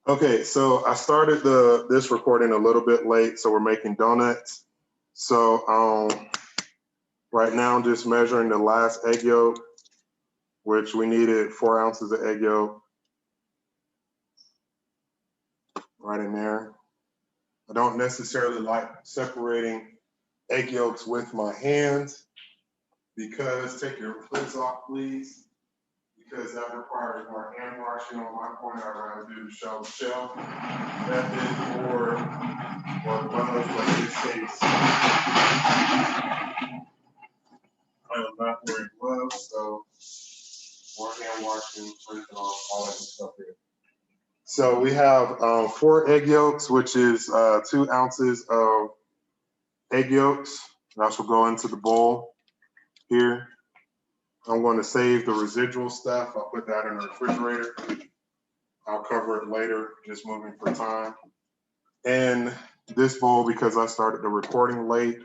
Okay, so I started this recording a little bit late, so we're making donuts. So right now I'm just measuring the last egg yolk, which we needed 4 ounces of egg yolk right in there. I don't necessarily like separating egg yolks with my hands because, take your hoods off, please, because that requires more hand washing. On my point, I'd rather do the shell to shell method or gloves, but in this case, I am not wearing gloves, so more hand washing, rinsing off, all that good stuff here. So we have 4 egg yolks, which is 2 ounces of egg yolks. That will go into the bowl here. I'm going to save the residual stuff. I'll put that in the refrigerator. I'll cover it later, just moving for time. In this bowl, because I started the recording late,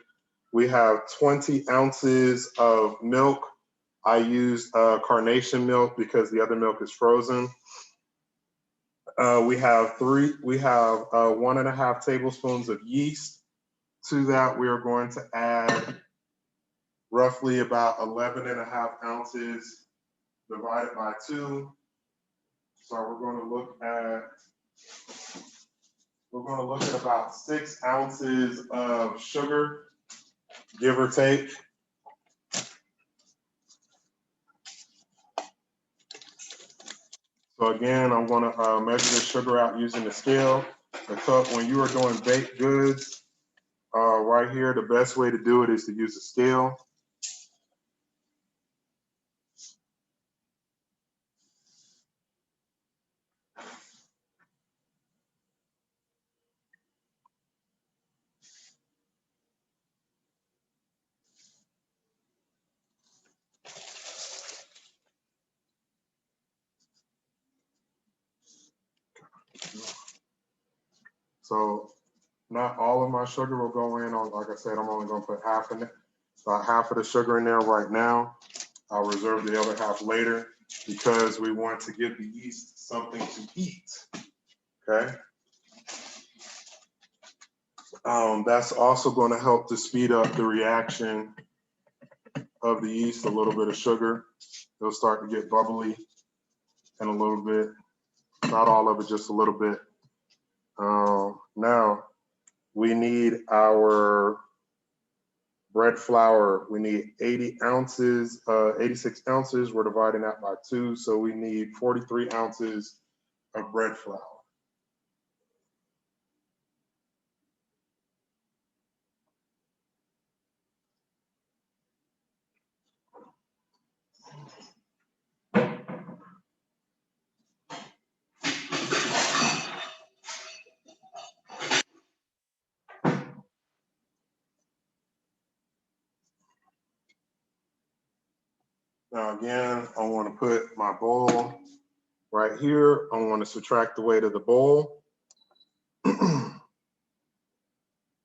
we have 20 ounces of milk. I used carnation milk because the other milk is frozen. We have 1.5 tablespoons of yeast. To that, we are going to add roughly about 11.5 ounces divided by 2. So we're going to look at about 6 ounces of sugar, give or take. So again, I'm going to measure the sugar out using the scale. The cup, when you are doing baked goods, right here, the best way to do it is to use a scale. So not all of my sugar will go in. Like I said, I'm only going to put half in it. About half of the sugar in there right now. I'll reserve the other half later because we want to give the yeast something to eat. Okay. That's also going to help to speed up the reaction of the yeast. A little bit of sugar, they'll start to get bubbly in a little bit. Not all of it, just a little bit. Now we need our bread flour. We need 80 ounces, 86 ounces. We're dividing that by 2, so we need 43 ounces of bread flour. Now again, I want to put my bowl right here. I want to subtract the weight of the bowl. I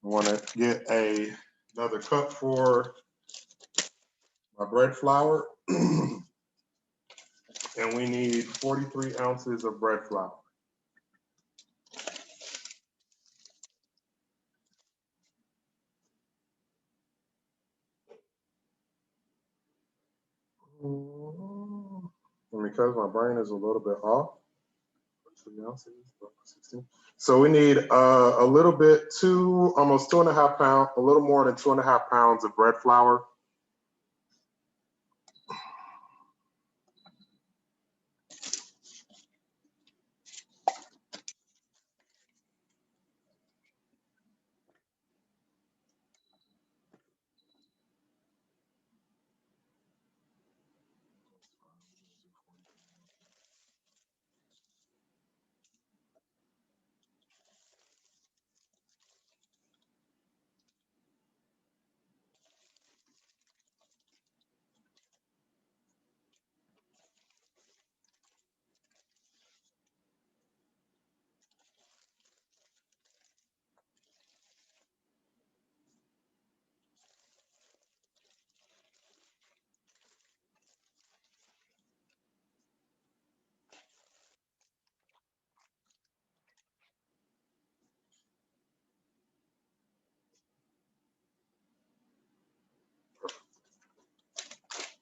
want to get another cup for my bread flour. And we need 43 ounces of bread flour. And because my brain is a little bit off, 3 ounces, 16. So we need a little bit, almost 2.5 pounds, a little more than 2.5 pounds of bread flour.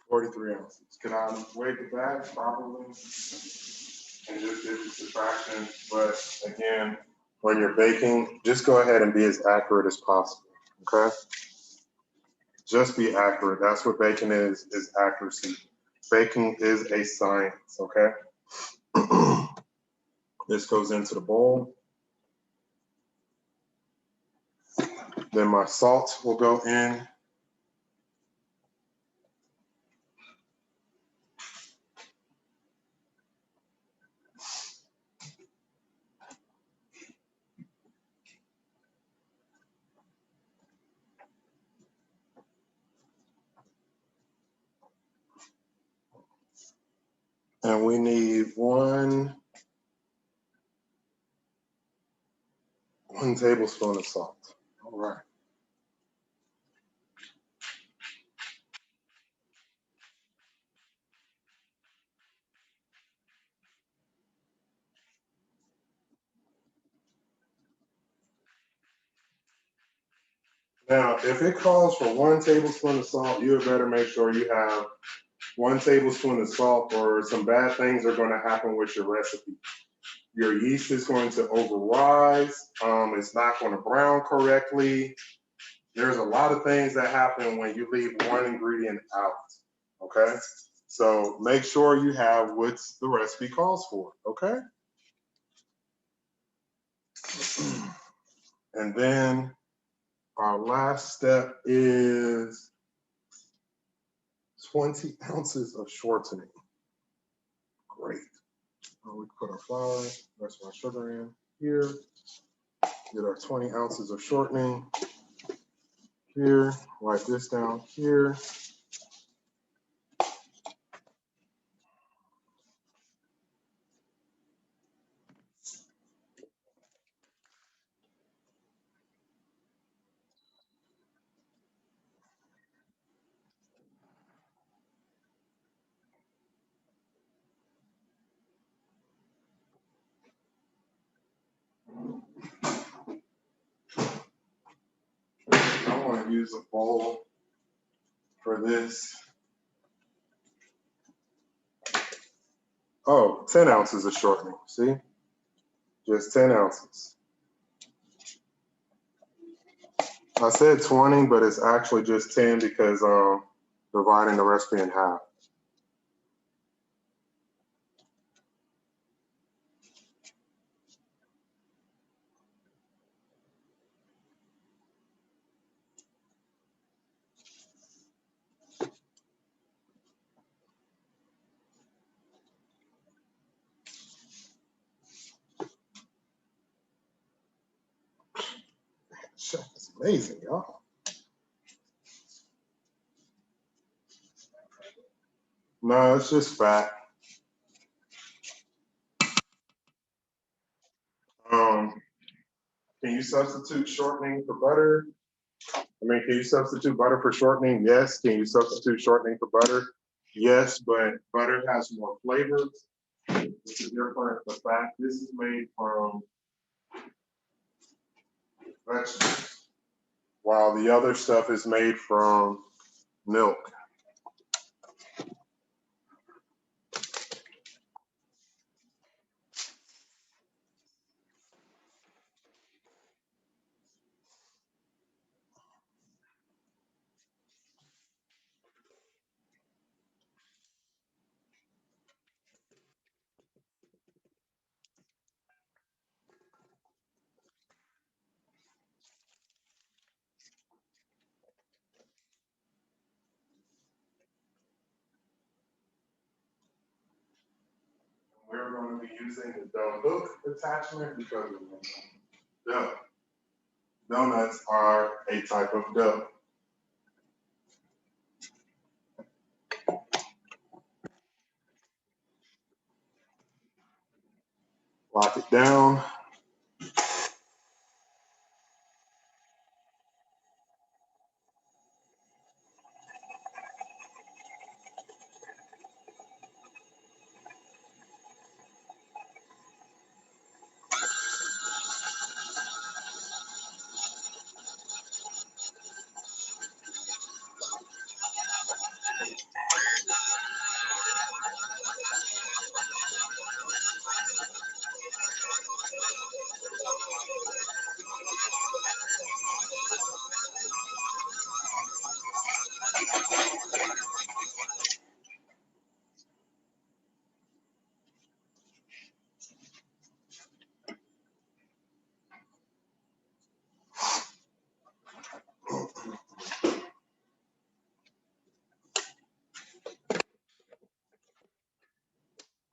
43 ounces. Can I weigh the bag? Probably. And just do the subtraction. But again, when you're baking, just go ahead and be as accurate as possible. Okay? Just be accurate. That's what baking is accuracy. Baking is a science, okay? This goes into the bowl. Then my salt will go in. And we need one tablespoon of salt. All right. Now, if it calls for 1 tablespoon of salt, you better make sure you have 1 tablespoon of salt, or some bad things are going to happen with your recipe. Your yeast is going to overrise. It's not going to brown correctly. There's a lot of things that happen when you leave one ingredient out, okay? So make sure you have what the recipe calls for, okay? And then our last step is 20 ounces of shortening. Great. We put our flour, rest of our sugar in here. Get our 20 ounces of shortening here. Write this down here. I want to use a bowl for this. Oh, 10 ounces of shortening, see? Just 10 ounces. I said 20, but it's actually just 10 because dividing the recipe in half. It's amazing, y'all. No, it's just fat. Can you substitute shortening for butter? Can you substitute butter for shortening? Yes. Can you substitute shortening for butter? Yes, but butter has more flavors. It's different. The fact this is made from vegetables, while the other stuff is made from milk. We're going to be using the dough hook attachment because of dough. Donuts are a type of dough. Lock it down.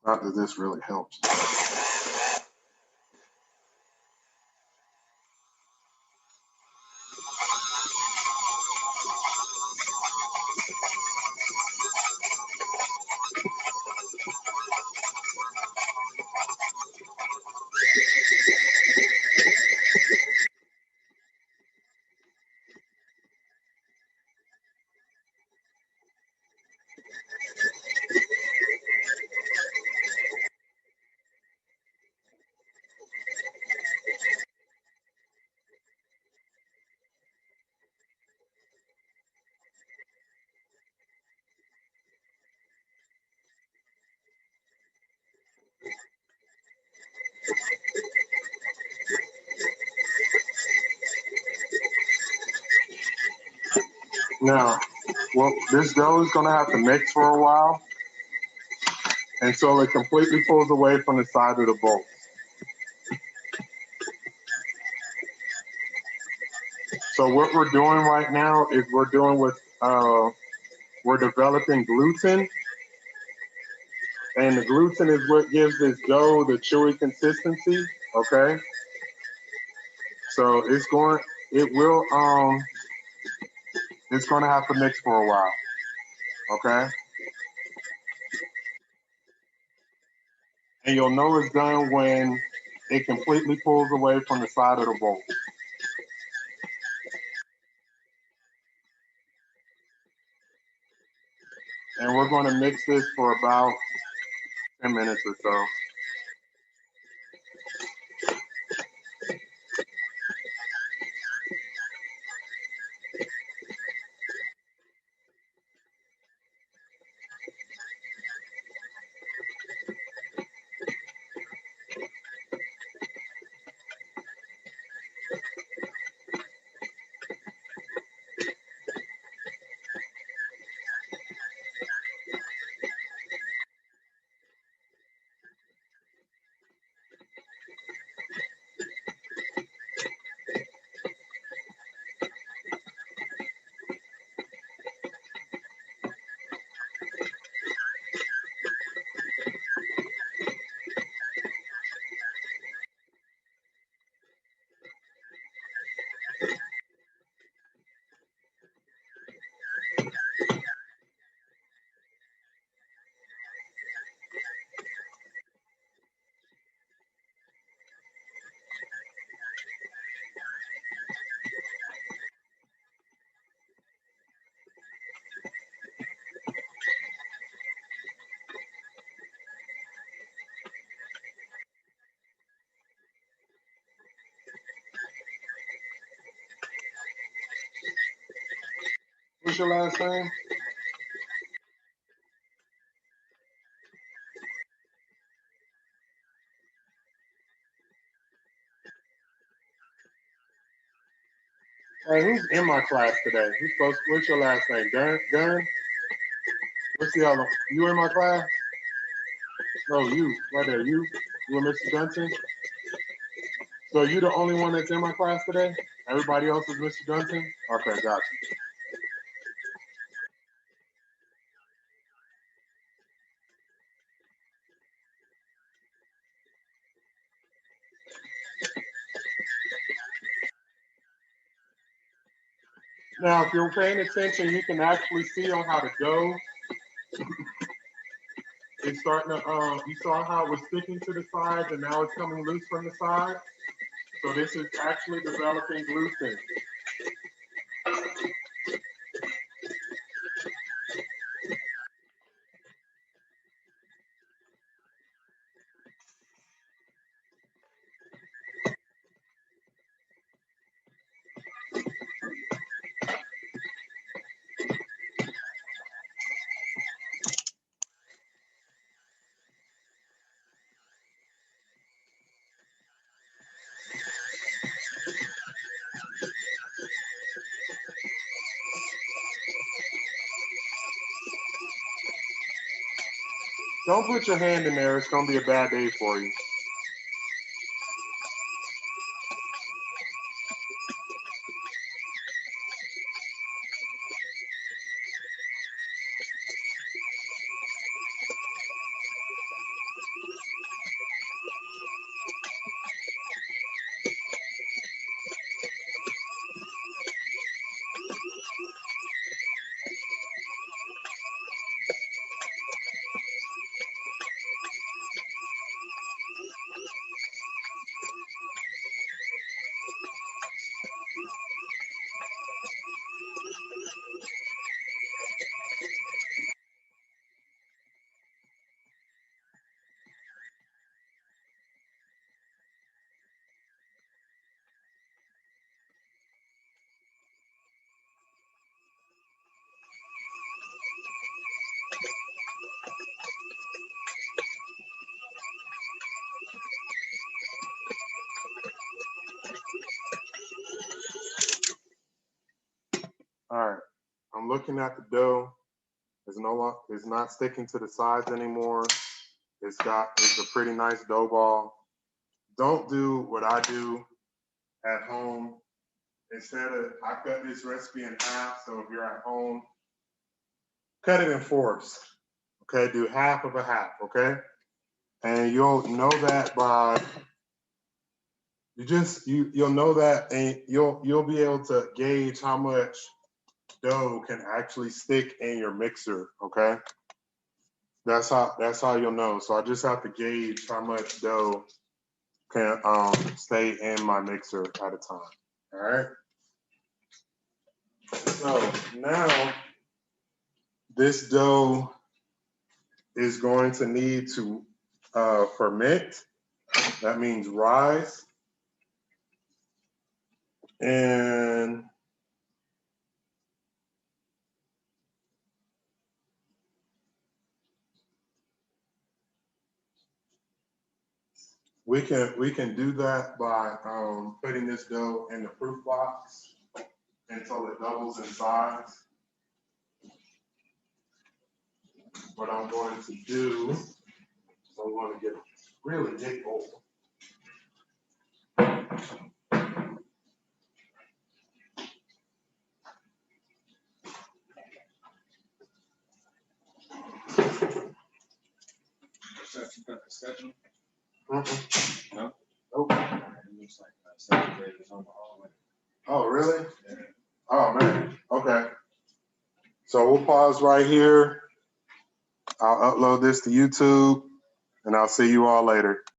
Not that this really helps. Now, well, this dough is going to have to mix for a while until it completely pulls away from the side of the bowl. So what we're doing right now is we're developing gluten, and the gluten is what gives this dough the chewy consistency. Okay, so it's going to have to mix for a while. Okay, and you'll know it's done when it completely pulls away from the side of the bowl. And we're going to mix this for about 10 minutes or so. What's your last name? Hey, who's in my class today? What's your last name? Darren? What's the other? You in my class? No, you, right there. You and Mr. Johnson? So you the only one that's in my class today? Everybody else is Mr. Johnson? Okay, gotcha. Now, if you're paying attention, you can actually see on how the dough is starting to, you saw how it was sticking to the sides and now it's coming loose from the side. So this is actually developing gluten. Don't put your hand in there. It's going to be a bad day for you. All right, I'm looking at the dough. It's not sticking to the sides anymore. It's a pretty nice dough ball. Don't do what I do at home. I cut this recipe in half. So if you're at home, cut it in fourths. Okay, do half of a half. Okay, and you'll know that by you'll know that, and you'll be able to gauge how much dough can actually stick in your mixer. Okay, that's how you'll know. So I just have to gauge how much dough can stay in my mixer at a time. All right. So now this dough is going to need to ferment. That means rise. And we can do that by putting this dough in the proof box until it doubles in size. What I'm going to do is I'm going to get a really big bowl. No? Nope. It looks like 7 graders on the hallway. Oh, really? Yeah. Oh, man. Okay. So we'll pause right here. I'll upload this to YouTube, and I'll see you all later.